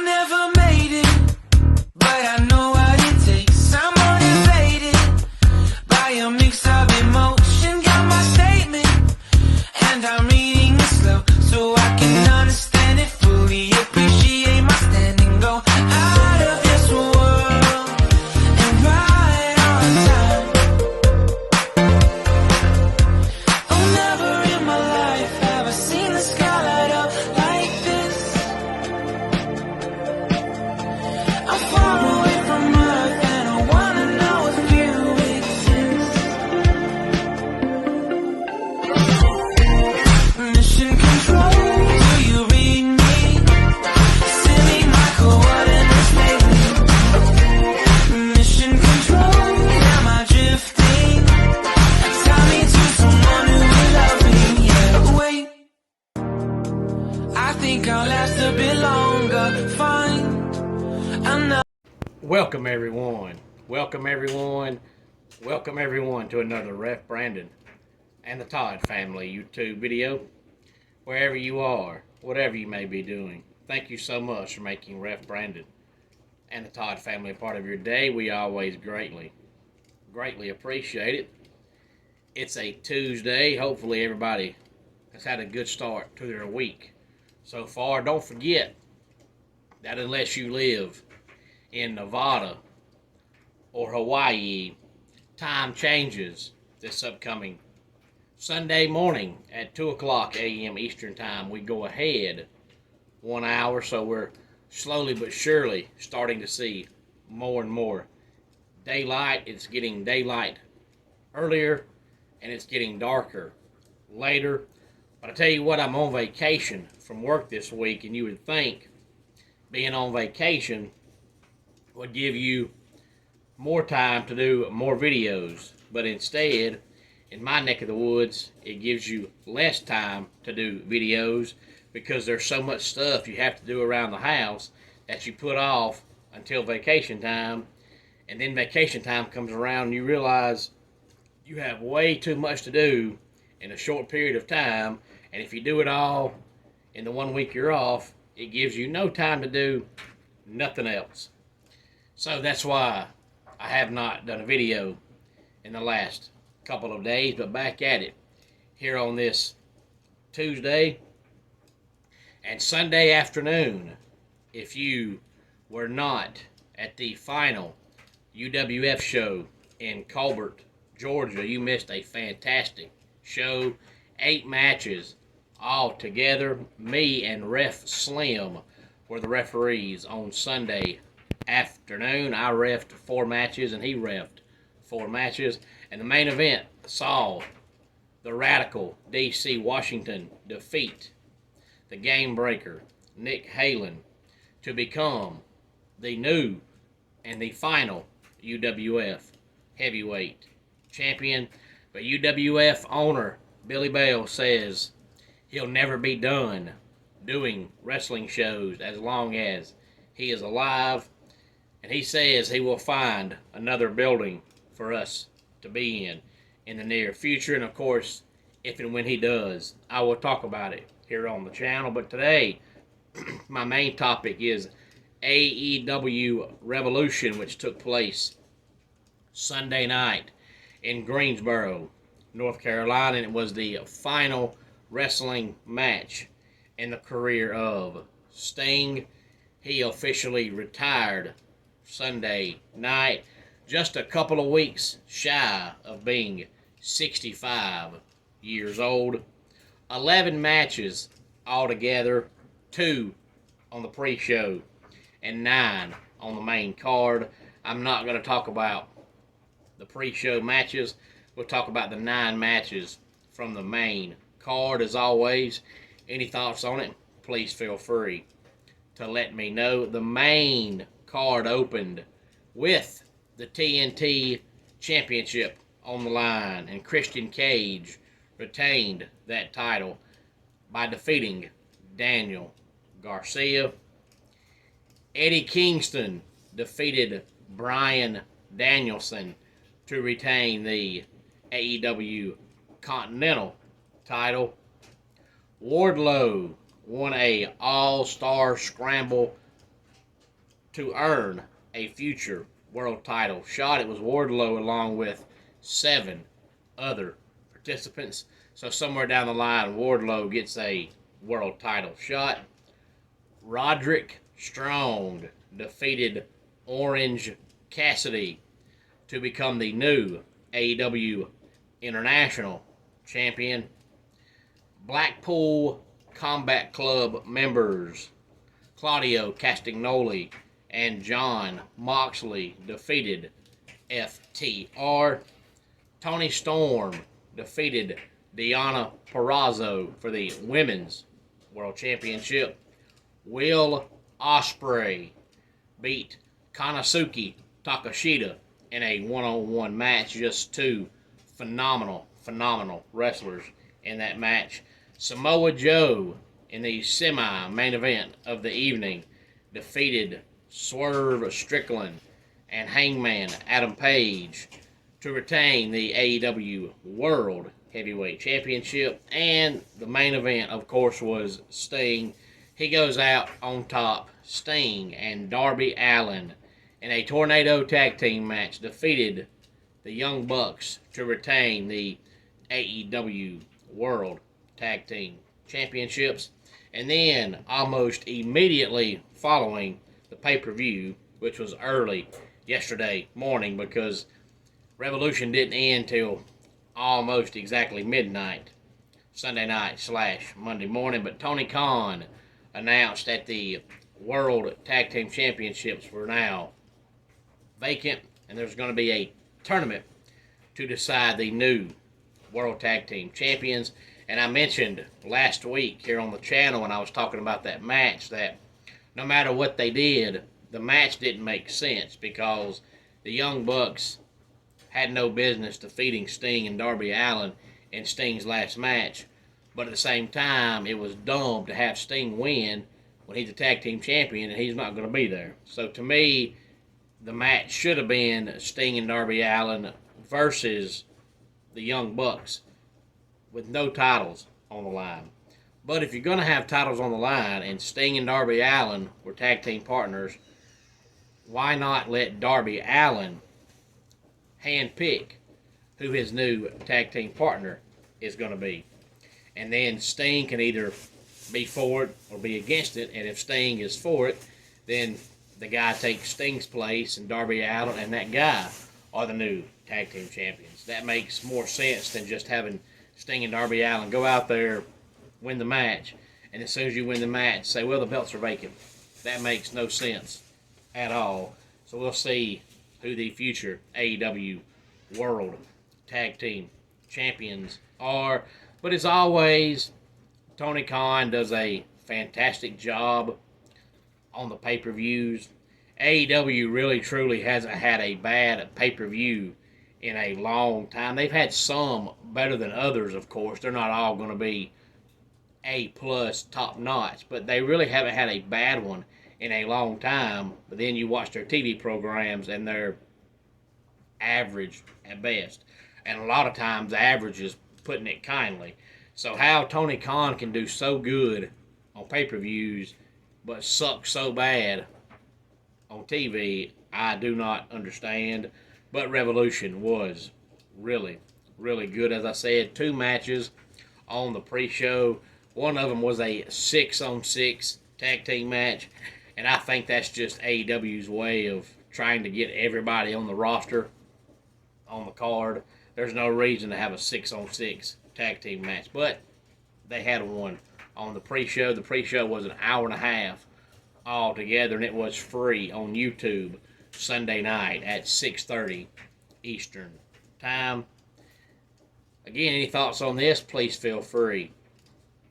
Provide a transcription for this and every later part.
never made it, but I know what it takes. I'm motivated by a mix of emotion. Got my statement, and I'm reading it slow so I can understand it fully. Appreciate my standing, go out of this world and right on time. Oh, never in my life have I seen the sky light up like this. I'm far away from Earth and I wanna know if you exist. Mission control, do you read me? Send me my coordinates lately. Mission control, am I drifting? Tie me to someone who will love me, yeah. Wait, I think I'll last a bit longer. Find another. Welcome everyone to another Ref Brandon and the Todd family YouTube video. Wherever you are, whatever you may be doing, thank you so much for making Ref Brandon and the Todd family a part of your day. We always greatly appreciate it. It's a Tuesday. Hopefully everybody has had a good start to their week so far. Don't forget that unless you live in Nevada or Hawaii, time changes this upcoming Sunday morning at 2 o'clock a.m. Eastern Time. We go ahead 1 hour, so we're slowly but surely starting to see more and more daylight. It's getting daylight earlier, and it's getting darker later. But I tell you what, I'm on vacation from work this week, and you would think being on vacation would give you more time to do more videos, but instead, in my neck of the woods, it gives you less time to do videos because there's so much stuff you have to do around the house that you put off until vacation time, and then vacation time comes around and you realize you have way too much to do in a short period of time, and if you do it all in the 1 week you're off, it gives you no time to do nothing else. So that's why I have not done a video in the last couple of days, but back at it here on this Tuesday and Sunday afternoon. If you were not at the final UWF show in Colbert, Georgia, you missed a fantastic show. 8 matches all together. Me and Ref Slim were the referees on Sunday afternoon. I refed 4 matches and he refed 4 matches. And the main event saw the Radical DC Washington defeat the Game Breaker Nick Halen to become the new and the final UWF heavyweight champion. But UWF owner Billy Bell says he'll never be done doing wrestling shows as long as he is alive. And he says he will find another building for us to be in the near future. And of course, if and when he does, I will talk about it here on the channel. But today, my main topic is AEW Revolution, which took place Sunday night in Greensboro, North Carolina. And it was the final wrestling match in the career of Sting. He officially retired Sunday night, just a couple of weeks shy of being 65 years old. 11 matches altogether, 2 on the pre-show and 9 on the main card. I'm not going to talk about the pre-show matches. We'll talk about the 9 matches from the main card. As always, any thoughts on it, please feel free to let me know. The main card opened with the TNT Championship on the line, and Christian Cage retained that title by defeating Daniel Garcia. Eddie Kingston defeated Bryan Danielson to retain the AEW Continental title. Wardlow won a All-Star Scramble to earn a future world title shot. It was Wardlow along with 7 other participants. So somewhere down the line, Wardlow gets a world title shot. Roderick Strong defeated Orange Cassidy to become the new AEW International Champion. Blackpool Combat Club members Claudio Castagnoli and John Moxley defeated FTR. Toni Storm defeated Deonna Purrazzo for the Women's World Championship. Will Ospreay beat Konosuke Takeshita in a one-on-one match. Just 2 phenomenal wrestlers in that match. Samoa Joe, in the semi-main event of the evening, defeated Swerve Strickland and Hangman Adam Page to retain the AEW World Heavyweight Championship. And the main event, of course, was Sting. He goes out on top. Sting and Darby Allin, in a tornado tag team match, defeated the Young Bucks to retain the AEW World Tag Team Championships. And then, almost immediately following the pay-per-view, which was early yesterday morning because Revolution didn't end till almost exactly midnight, Sunday night / Monday morning, but Tony Khan announced that the World Tag Team Championships were now vacant, and there's going to be a tournament to decide the new World Tag Team Champions. And I mentioned last week here on the channel when I was talking about that match that no matter what they did, the match didn't make sense because the Young Bucks had no business defeating Sting and Darby Allin in Sting's last match. But at the same time, it was dumb to have Sting win when he's a tag team champion and he's not going to be there. So to me, the match should have been Sting and Darby Allin versus the Young Bucks with no titles on the line. But if you're going to have titles on the line and Sting and Darby Allin were tag team partners, why not let Darby Allin handpick who his new tag team partner is going to be? And then Sting can either be for it or be against it. And if Sting is for it, then the guy takes Sting's place, and Darby Allin and that guy are the new tag team champions. That makes more sense than just having Sting and Darby Allin go out there, win the match, and as soon as you win the match, say, well, the belts are vacant. That makes no sense at all. So we'll see who the future AEW World Tag Team Champions are. But as always, Tony Khan does a fantastic job on the pay-per-views. AEW really truly hasn't had a bad pay-per-view in a long time. They've had some better than others, of course. They're not all going to be A+, top-notch, but they really haven't had a bad one in a long time. But then you watch their TV programs, and they're average at best. And a lot of times, the average is putting it kindly. So how Tony Khan can do so good on pay-per-views, but suck so bad on TV, I do not understand. But Revolution was really, really good. As I said, 2 matches on the pre-show. One of them was a 6-on-6 tag team match. And I think that's just AEW's way of trying to get everybody on the roster on the card. There's no reason to have a 6-on-6 tag team match. But they had one on the pre-show. The pre-show was an hour and a half altogether, and it was free on YouTube Sunday night at 6:30 Eastern Time. Again, any thoughts on this, please feel free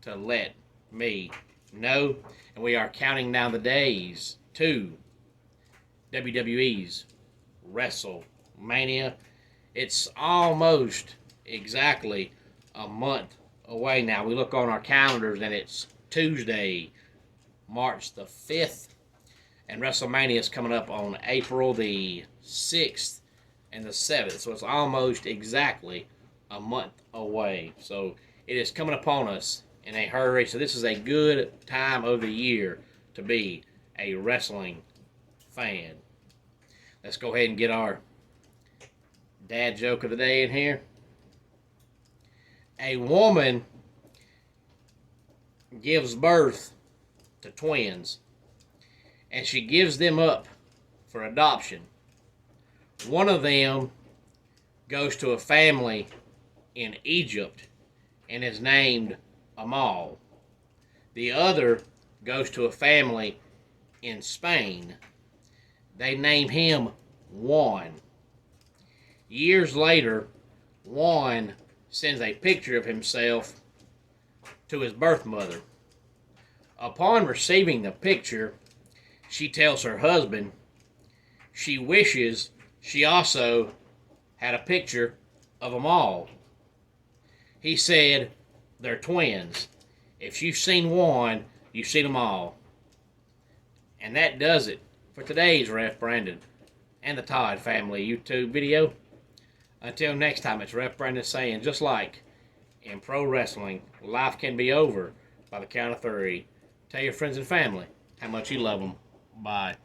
to let me know. And we are counting down the days to WWE's WrestleMania. It's almost exactly a month away now. We look on our calendars and it's Tuesday, March the 5th. And WrestleMania is coming up on April the 6th and the 7th. So it's almost exactly a month away. So it is coming upon us in a hurry. So this is a good time of the year to be a wrestling fan. Let's go ahead and get our dad joke of the day in here. A woman gives birth to twins, and she gives them up for adoption. One of them goes to a family in Egypt and is named Amal. The other goes to a family in Spain. They name him Juan. Years later, Juan sends a picture of himself to his birth mother. Upon receiving the picture, she tells her husband she wishes she also had a picture of them all. He said, they're twins. If you've seen one, you've seen them all. And that does it for today's Ref Brandon and the Todd Family YouTube video. Until next time, it's Ref Brandon saying, just like in pro wrestling, life can be over by the count of 3. Tell your friends and family how much you love them. Bye.